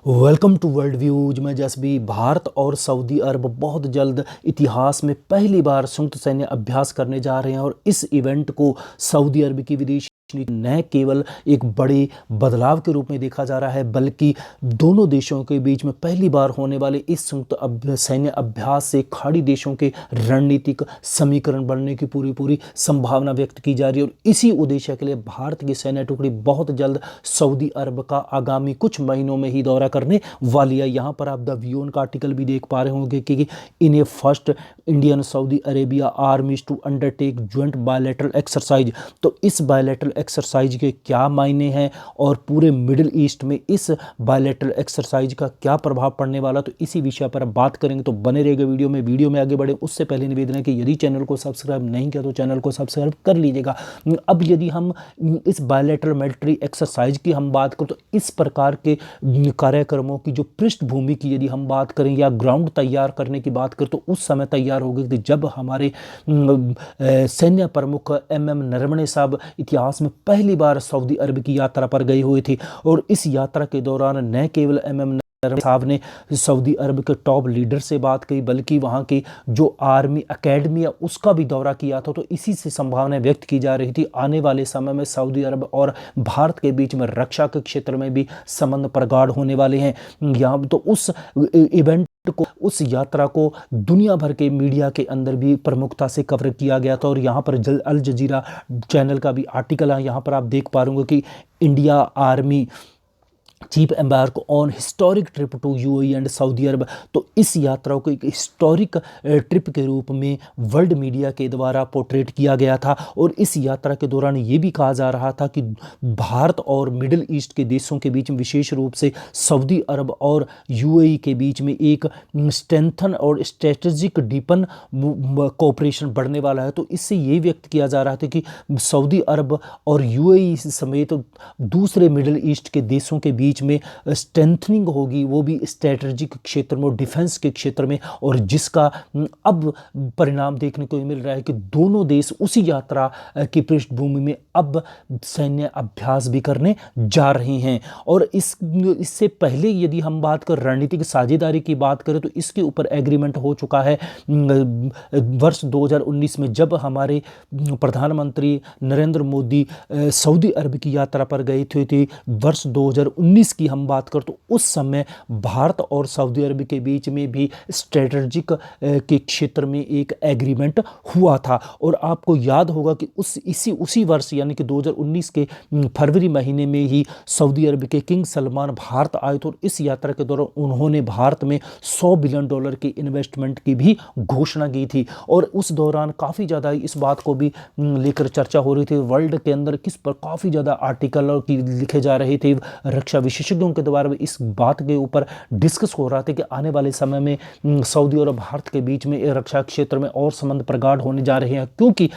Welcome to world views. मैं जसबी। भारत और Saudi अरब बहुत जल्द इतिहास में पहली बार संयुक्त सैन्य अभ्यास करने जा रहे हैं और इस इवेंट को सऊदी अरब की विदेश नीति न केवल एक बड़े बदलाव के रूप में देखा जा रहा है, बल्कि दोनों देशों के बीच में पहली बार होने वाले इस संयुक्त सैन्य अभ्यास से खाड़ी देशों के रणनीतिक समीकरण बनने की पूरी संभावना व्यक्त की जा रही है। और इसी उद्देश्य के लिए भारत की सैन्य टुकड़ी बहुत जल्द सऊदी अरब का आगामी कुछ महीनों में ही दौरा करने वाली है। यहाँ पर आप द व्यून का आर्टिकल भी देख पा रहे होंगे कि in a first Indian Saudi Arabia armies to undertake joint bilateral exercise. तो इस बायलैटरल एक्सरसाइज के क्या मायने हैं और पूरे मिडिल ईस्ट में इस बायलैटरल एक्सरसाइज का क्या प्रभाव पड़ने वाला, तो इसी विषय पर अब बात करेंगे। तो बने रहेगा वीडियो में आगे बढ़े उससे पहले निवेदन है कि यदि चैनल को सब्सक्राइब नहीं किया तो चैनल को सब्सक्राइब कर लीजिएगा। अब यदि हम इस बायलैटरल मिलिट्री एक्सरसाइज की हम बात करें तो इस प्रकार के कार्यक्रमों की जो पृष्ठभूमि की यदि हम बात करें या ग्राउंड तैयार करने की बात करें तो उस समय तैयार हो गई थी जब हमारे सैन्य प्रमुख MM नरवणे साहब इतिहास में पहली बार सऊदी अरब की यात्रा पर गए हुए थे। और इस यात्रा के दौरान न केवल MM साहब ने सऊदी अरब के टॉप लीडर से बात की, बल्कि वहाँ की जो आर्मी एकेडमी है उसका भी दौरा किया था। तो इसी से संभावना व्यक्त की जा रही थी आने वाले समय में सऊदी अरब और भारत के बीच में रक्षा के क्षेत्र में भी संबंध प्रगाढ़ होने वाले हैं। यहाँ तो उस इवेंट को, उस यात्रा को दुनिया भर के मीडिया के अंदर भी प्रमुखता से कवर किया गया था। और यहाँ पर अल जजीरा चैनल का भी आर्टिकल है, यहाँ पर आप देख पा रहे होंगे कि India army chief embark on historic trip to UAE and Saudi Arab. तो इस यात्रा को एक हिस्टोरिक ट्रिप के रूप में वर्ल्ड मीडिया के द्वारा पोर्ट्रेट किया गया था। और इस यात्रा के दौरान ये भी कहा जा रहा था कि भारत और मिडिल ईस्ट के देशों के बीच में, विशेष रूप से सऊदी अरब और UAE के बीच में एक स्ट्रेंथन और स्ट्रेटेजिक डीपन कोऑपरेशन बढ़ने वाला है। तो इससे ये व्यक्त किया जा रहा था कि सऊदी अरब और UAE समेत दूसरे मिडिल ईस्ट के देशों के बीच में स्ट्रेंथनिंग होगी, वो भी स्ट्रेटेजिक क्षेत्र में, डिफेंस के क्षेत्र में। और जिसका अब परिणाम देखने को मिल रहा है कि दोनों देश उसी यात्रा की पृष्ठभूमि में अब सैन्य अभ्यास भी करने जा रहे हैं। और इससे पहले यदि हम बात कर रणनीतिक साझेदारी की बात करें तो इसके ऊपर एग्रीमेंट हो चुका है वर्ष 2019 में, जब हमारे प्रधानमंत्री नरेंद्र मोदी सऊदी अरब की यात्रा पर गए थे। वर्ष 2019 की हम बात करें तो उस समय भारत और सऊदी अरब के बीच में भी स्ट्रेटेजिक के क्षेत्र में एक एग्रीमेंट हुआ था। और आपको याद होगा कि उसी वर्ष यानी कि 2019 के फरवरी महीने में ही सऊदी अरब के किंग सलमान भारत आए थे। और इस यात्रा के दौरान उन्होंने भारत में $100 बिलियन की इन्वेस्टमेंट की भी घोषणा की थी। और उस दौरान काफ़ी ज़्यादा इस बात को भी लेकर चर्चा हो रही थी वर्ल्ड के अंदर, किस पर काफ़ी ज़्यादा आर्टिकल लिखे जा रहे थे। रक्षा विशेषज्ञों के द्वारा इस बात के ऊपर डिस्कस हो रहा था कि आने वाले समय में सऊदी और भारत के बीच में रक्षा क्षेत्र में और संबंध प्रगाढ़ होने जा रहे हैं। क्योंकि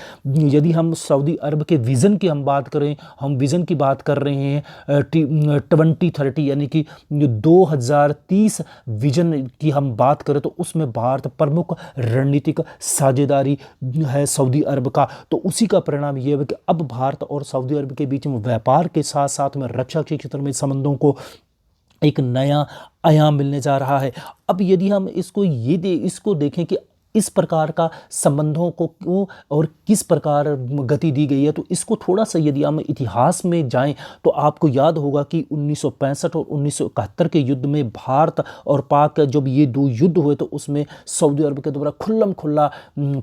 यदि हम सऊदी अरब के विज़न की हम बात करें, हम विज़न की बात कर रहे हैं 2030 यानी कि 2030 विजन की हम बात करें तो उसमें भारत प्रमुख रणनीतिक साझेदारी है सऊदी अरब का। तो उसी का परिणाम यह है कि अब भारत और सऊदी अरब के बीच में व्यापार के साथ साथ में रक्षा के क्षेत्र में संबंधों को एक नया आयाम मिलने जा रहा है। अब यदि हम इसको देखें कि इस प्रकार का संबंधों को क्यों और किस प्रकार गति दी गई है, तो इसको थोड़ा सा यदि हम इतिहास में जाएं तो आपको याद होगा कि 1965 और 1971 के युद्ध में भारत और पाक जब ये दो युद्ध हुए तो उसमें सऊदी अरब के द्वारा खुल्लम खुल्ला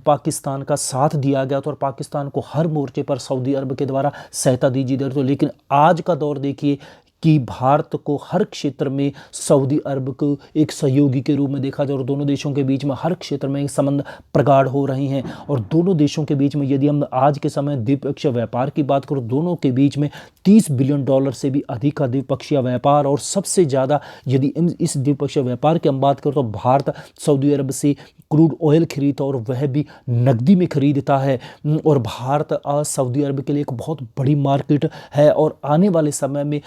पाकिस्तान का साथ दिया गया था और पाकिस्तान को हर मोर्चे पर सऊदी अरब के द्वारा सहायता दी जा रही थी। लेकिन आज का दौर देखिए कि भारत को हर क्षेत्र में सऊदी अरब को एक सहयोगी के रूप में देखा जाए और दोनों देशों के बीच में हर क्षेत्र में संबंध प्रगाढ़ हो रहे हैं। और दोनों देशों के बीच में यदि हम आज के समय द्विपक्षीय व्यापार की बात करें, दोनों के बीच में $30 बिलियन से भी अधिक का द्विपक्षीय व्यापार। और सबसे ज़्यादा यदि इस द्विपक्षीय व्यापार की हम बात करें तो भारत सऊदी अरब से क्रूड ऑयल खरीदता और वह भी नकदी में खरीदता है। और भारत आज सऊदी अरब के लिए एक बहुत बड़ी मार्केट है। और आने वाले समय में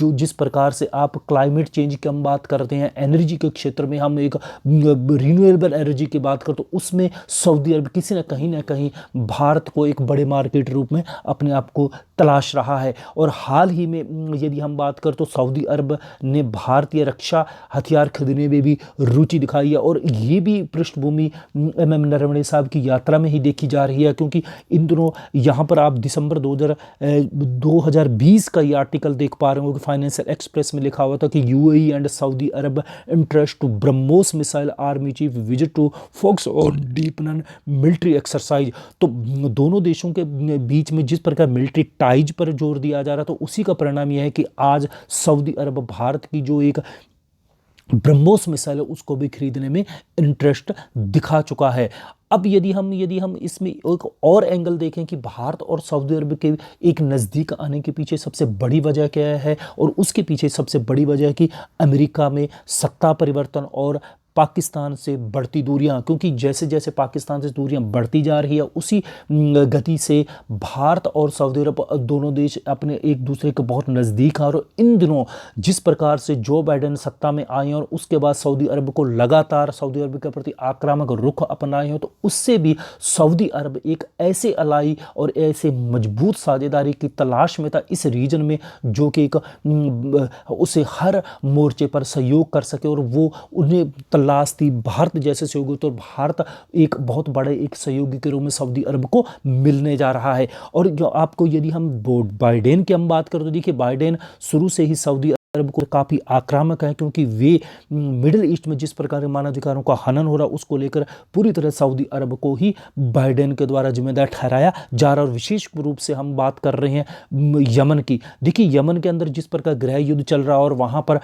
जिस प्रकार से आप क्लाइमेट चेंज की हम बात करते हैं, एनर्जी के क्षेत्र में हम एक रिन्यूएबल एनर्जी की बात करते तो उसमें सऊदी अरब किसी न कहीं भारत को एक बड़े मार्केट रूप में अपने आप को तलाश रहा है। और हाल ही में यदि हम बात करें तो सऊदी अरब ने भारतीय रक्षा हथियार खरीदने में भी रुचि दिखाई है, और ये भी पृष्ठभूमि एम नरवणे साहब की यात्रा में ही देखी जा रही है, क्योंकि इन दिनों यहाँ पर आप दिसंबर 2020 का ये आर्टिकल देख पा रहे हो कि फाइनेंशियल एक्सप्रेस में लिखा हुआ था कि UAE and Saudi Arab interest to BrahMos missile army chief visit to focus और डीपन मिलिट्री एक्सरसाइज। तो दोनों देशों के बीच में जिस प्रकार मिलिट्री टाइज पर जोर दिया जा रहा था, उसी का परिणाम यह है कि आज सऊदी अरब भारत की जो एक ब्रह्मोस मिसाइल है उसको भी खरीदने में इंटरेस्ट दिखा चुका है। अब यदि हम इसमें एक और एंगल देखें कि भारत और सऊदी अरब के एक नज़दीक आने के पीछे सबसे बड़ी वजह क्या है, और उसके पीछे सबसे बड़ी वजह है कि अमेरिका में सत्ता परिवर्तन और पाकिस्तान से बढ़ती दूरियां, क्योंकि जैसे जैसे पाकिस्तान से दूरियां बढ़ती जा रही है उसी गति से भारत और सऊदी अरब दोनों देश अपने एक दूसरे के बहुत नज़दीक हैं। और इन दिनों जिस प्रकार से जो बाइडेन सत्ता में आए हैं और उसके बाद सऊदी अरब को लगातार सऊदी अरब के प्रति आक्रामक रुख अपनाए हैं, तो उससे भी सऊदी अरब एक ऐसे अलाई और ऐसे मजबूत साझेदारी की तलाश में था इस रीजन में, जो कि एक उसे हर मोर्चे पर सहयोग कर सके, और वो उन्हें तलाश थी भारत जैसे सहयोगी। तो भारत एक बहुत बड़े एक सहयोगी के रूप में सऊदी अरब को मिलने जा रहा है। और जो आपको यदि हम बाइडेन की हम बात करें तो देखिए, बाइडेन शुरू से ही सऊदी अरब को काफ़ी आक्रामक है, क्योंकि वे मिडिल ईस्ट में जिस प्रकार के मानवाधिकारों का हनन हो रहा उसको लेकर पूरी तरह सऊदी अरब को ही बाइडेन के द्वारा जिम्मेदार ठहराया जा रहा है। और विशेष रूप से हम बात कर रहे हैं यमन की। देखिए, यमन के अंदर जिस प्रकार गृह युद्ध चल रहा है और वहाँ पर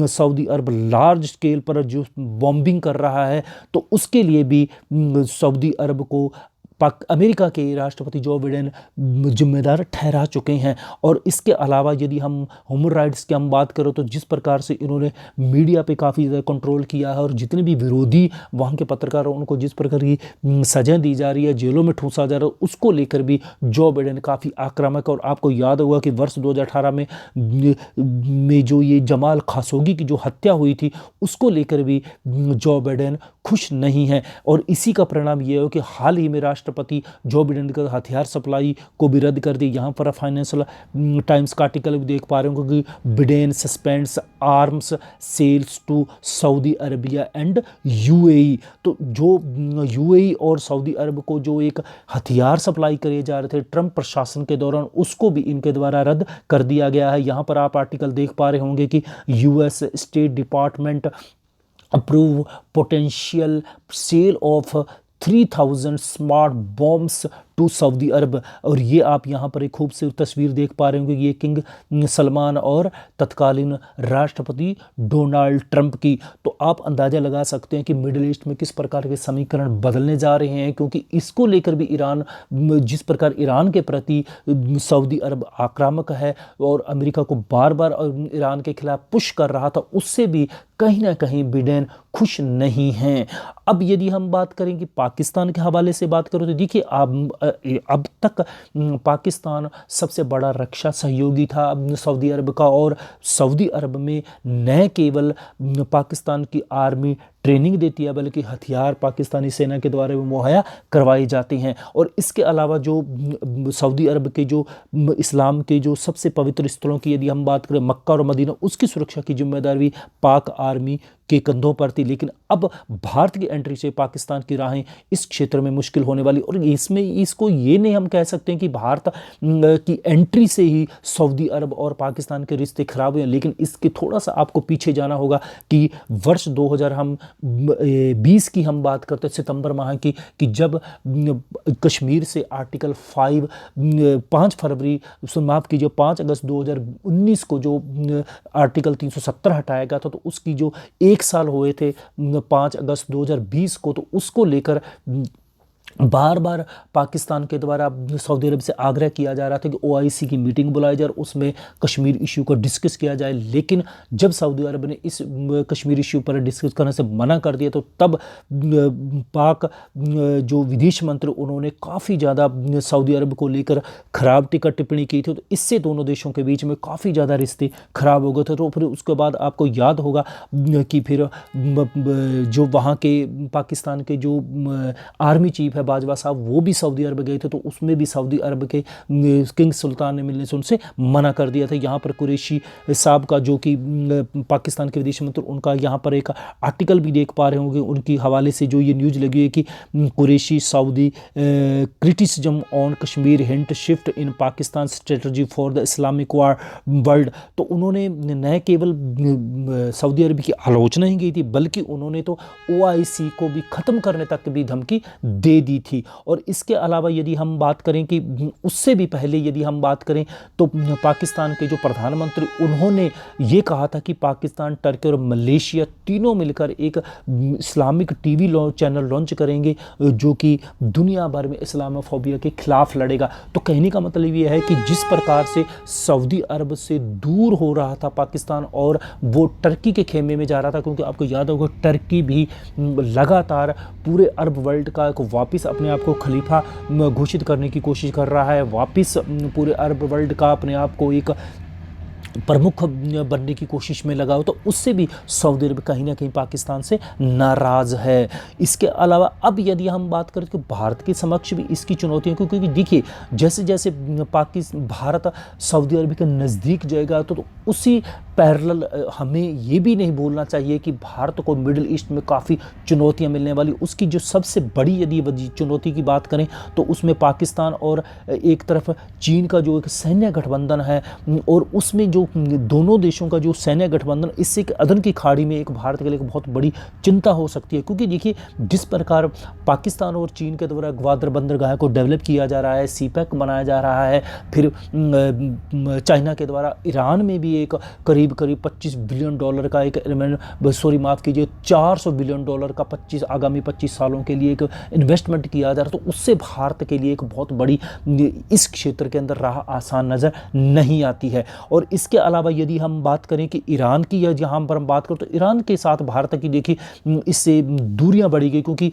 सऊदी अरब लार्ज स्केल पर जो बॉम्बिंग कर रहा है, तो उसके लिए भी सऊदी अरब को अमेरिका के राष्ट्रपति जो बाइडेन जिम्मेदार ठहरा चुके हैं। और इसके अलावा यदि हम ह्यूमन राइट्स की हम बात करें तो जिस प्रकार से इन्होंने मीडिया पे काफ़ी ज़्यादा कंट्रोल किया है, और जितने भी विरोधी वहाँ के पत्रकार हैं उनको जिस प्रकार की सज़ा दी जा रही है, जेलों में ठूंसा जा रहा है, उसको लेकर भी जो बाइडेन काफ़ी आक्रामक है। और आपको याद होगा कि वर्ष 2018 में जो ये जमाल खाशोगी की जो हत्या हुई थी, उसको लेकर भी जो बाइडेन खुश नहीं है। और इसी का परिणाम ये हो कि हाल ही में राष्ट्रपति जो बाइडेन का हथियार सप्लाई को भी रद्द कर दी। यहाँ पर फाइनेंशियल टाइम्स का आर्टिकल भी देख पा रहे हो कि Biden suspends arms sales to Saudi Arabia and UAE. तो जो यूएई और सऊदी अरब को जो एक हथियार सप्लाई करे जा रहे थे ट्रंप प्रशासन के दौरान, उसको भी इनके द्वारा रद्द कर दिया गया है। यहाँ पर आप आर्टिकल देख पा रहे होंगे कि US state department approve potential sale of 3000 smart bombs to Saudi Arab. और ये आप यहाँ पर एक खूबसूरत तस्वीर देख पा रहे होंगे, ये किंग सलमान और तत्कालीन राष्ट्रपति डोनाल्ड ट्रंप की। तो आप अंदाज़ा लगा सकते हैं कि मिडिल ईस्ट में किस प्रकार के समीकरण बदलने जा रहे हैं, क्योंकि इसको लेकर भी ईरान, जिस प्रकार ईरान के प्रति सऊदी अरब आक्रामक है और अमेरिका को बार बार ईरान के खिलाफ पुश कर रहा था, उससे भी कहीं ना कहीं बाइडेन खुश नहीं हैं। अब यदि हम बात करें कि पाकिस्तान के हवाले से बात करो तो देखिए, अब तक पाकिस्तान सबसे बड़ा रक्षा सहयोगी था सऊदी अरब का, और सऊदी अरब में न केवल पाकिस्तान की आर्मी ट्रेनिंग देती है बल्कि हथियार पाकिस्तानी सेना के द्वारा भी मुहैया करवाए जाते हैं। और इसके अलावा जो सऊदी अरब के जो इस्लाम के जो सबसे पवित्र स्थलों की यदि हम बात करें, मक्का और मदीना, उसकी सुरक्षा की जिम्मेदारी भी पाक आर्मी के कंधों पर थी। लेकिन अब भारत की एंट्री से पाकिस्तान की राहें इस क्षेत्र में मुश्किल होने वाली, और इसमें इसको ये नहीं हम कह सकते हैं कि भारत की एंट्री से ही सऊदी अरब और पाकिस्तान के रिश्ते खराब हुए, लेकिन इसके थोड़ा सा आपको पीछे जाना होगा कि वर्ष 2020 की हम बात करते हैं, सितंबर माह की, कि जब कश्मीर से आर्टिकल 5 फरवरी माफ़ कीजिए 5 अगस्त 2019 को जो आर्टिकल 370 हटाया गया था, तो उसकी जो 1 साल हुए थे 5 अगस्त 2020 को, तो उसको लेकर बार बार पाकिस्तान के द्वारा सऊदी अरब से आग्रह किया जा रहा था कि ओआईसी की मीटिंग बुलाई जाए और उसमें कश्मीर इश्यू को डिस्कस किया जाए। लेकिन जब सऊदी अरब ने इस कश्मीर इश्यू पर डिस्कस करने से मना कर दिया, तो तब पाक जो विदेश मंत्री उन्होंने काफ़ी ज़्यादा सऊदी अरब को लेकर ख़राब टिप्पणी की थी। तो इससे दोनों देशों के बीच में काफ़ी ज़्यादा रिश्ते ख़राब हो गए थे। तो फिर उसके बाद आपको याद होगा कि फिर जो वहाँ के पाकिस्तान के जो आर्मी चीफ है है बाजवा साहब, वो भी सऊदी अरब गए थे, तो उसमें भी सऊदी अरब के किंग सुल्तान ने मिलने से उनसे मना कर दिया था। यहाँ पर कुरैशी साहब का, जो कि पाकिस्तान के विदेश मंत्री, उनका यहाँ पर एक आर्टिकल भी देख पा रहे होंगे, उनकी हवाले से जो ये न्यूज़ लगी है कि Qureshi Saudi criticism on Kashmir hint shift in Pakistan strategy for the Islamic world. तो उन्होंने न केवल सऊदी अरब की आलोचना ही की थी, बल्कि उन्होंने तो OIC को भी ख़त्म करने तक भी धमकी दे दी थी। और इसके अलावा यदि हम बात करें कि उससे भी पहले यदि हम बात करें तो पाकिस्तान के जो प्रधानमंत्री, उन्होंने ये कहा था कि पाकिस्तान, टर्की और मलेशिया तीनों मिलकर एक इस्लामिक TV चैनल लॉन्च करेंगे जो कि दुनिया भर में इस्लामोफोबिया के खिलाफ लड़ेगा। तो कहने का मतलब ये है कि जिस प्रकार से सऊदी अरब से दूर हो रहा था पाकिस्तान और वो टर्की के खेमे में जा रहा था, क्योंकि आपको याद होगा टर्की भी लगातार पूरे अरब वर्ल्ड का एक वापस अपने आप को खलीफा घोषित करने की कोशिश कर रहा है, वापस पूरे अरब वर्ल्ड का अपने आप को एक प्रमुख बनने की कोशिश में लगा हो। तो उससे भी सऊदी अरब कहीं ना कहीं पाकिस्तान से नाराज़ है। इसके अलावा अब यदि हम बात करें तो भारत के समक्ष भी इसकी चुनौतियाँ, क्योंकि देखिए जैसे जैसे भारत सऊदी अरब के नज़दीक जाएगा तो उसी पैरेलल हमें ये भी नहीं भूलना चाहिए कि भारत को मिडिल ईस्ट में काफ़ी चुनौतियाँ मिलने वाली। उसकी जो सबसे बड़ी यदि चुनौती की बात करें तो उसमें पाकिस्तान और एक तरफ चीन का जो एक सैन्य गठबंधन है, और उसमें जो दोनों देशों का जो सैन्य गठबंधन, इससे अदन की खाड़ी में एक भारत के लिए एक बहुत बड़ी चिंता हो सकती है। क्योंकि देखिए जिस प्रकार पाकिस्तान और चीन के द्वारा ग्वादर बंदरगाह को डेवलप किया जा रहा है, CPEC बनाया जा रहा है, फिर चाइना के द्वारा ईरान में भी एक करीब $25 बिलियन का एक 400 बिलियन डॉलर का आगामी 25 सालों के लिए एक इन्वेस्टमेंट किया जा रहा है। तो उससे भारत के लिए एक बहुत बड़ी इस क्षेत्र के अंदर राह आसान नज़र नहीं आती है। और इसके अलावा यदि हम बात करें कि ईरान की, या यहाँ पर हम बात करें तो ईरान के साथ भारत की देखिए इससे दूरियां बढ़ी गई, क्योंकि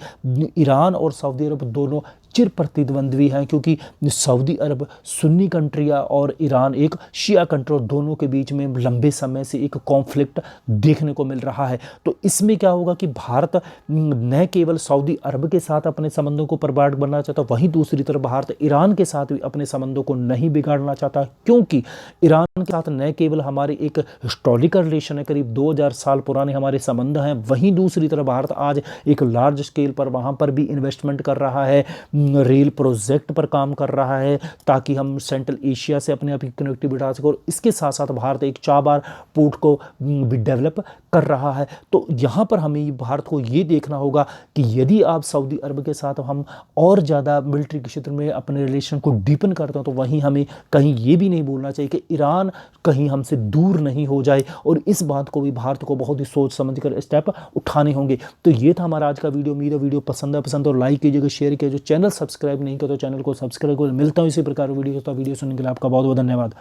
ईरान और सऊदी अरब दोनों चिर प्रतिद्वंद्वी हैं, क्योंकि सऊदी अरब सुन्नी कंट्री है और ईरान एक शिया कंट्री, और दोनों के बीच में लंबे समय से एक कॉन्फ्लिक्ट देखने को मिल रहा है। तो इसमें क्या होगा कि भारत न केवल सऊदी अरब के साथ अपने संबंधों को प्रगाढ़ बनना चाहता, वहीं दूसरी तरफ भारत ईरान के साथ भी अपने संबंधों को नहीं बिगाड़ना चाहता, क्योंकि ईरान के साथ न केवल हमारे एक हिस्टोरिकल रिलेशन है, करीब 2000 साल पुराने हमारे संबंध हैं, वहीं दूसरी तरफ भारत आज एक लार्ज स्केल पर वहाँ पर भी इन्वेस्टमेंट कर रहा है, रेल प्रोजेक्ट पर काम कर रहा है, ताकि हम सेंट्रल एशिया से अपने आप की कनेक्टिविटी बढ़ा सकें। और इसके साथ साथ भारत एक चाबार पोर्ट को भी डेवलप कर रहा है। तो यहाँ पर हमें भारत को ये देखना होगा कि यदि आप सऊदी अरब के साथ हम और ज़्यादा मिलिट्री के क्षेत्र में अपने रिलेशन को डीपन करते हैं, तो वहीं हमें कहीं ये भी नहीं भूलना चाहिए कि ईरान कहीं हमसे दूर नहीं हो जाए, और इस बात को भी भारत को बहुत ही सोच समझ कर स्टेप उठाने होंगे। तो ये था हमारा आज का वीडियो। उम्मीद है वीडियो पसंद और लाइक कीजिएगा, शेयर कीजिए। जो चैनल सब्सक्राइब नहीं किया तो चैनल को सब्सक्राइब करो। मिलता हूँ इसी प्रकार वीडियो सुनने के लिए आपका बहुत बहुत धन्यवाद।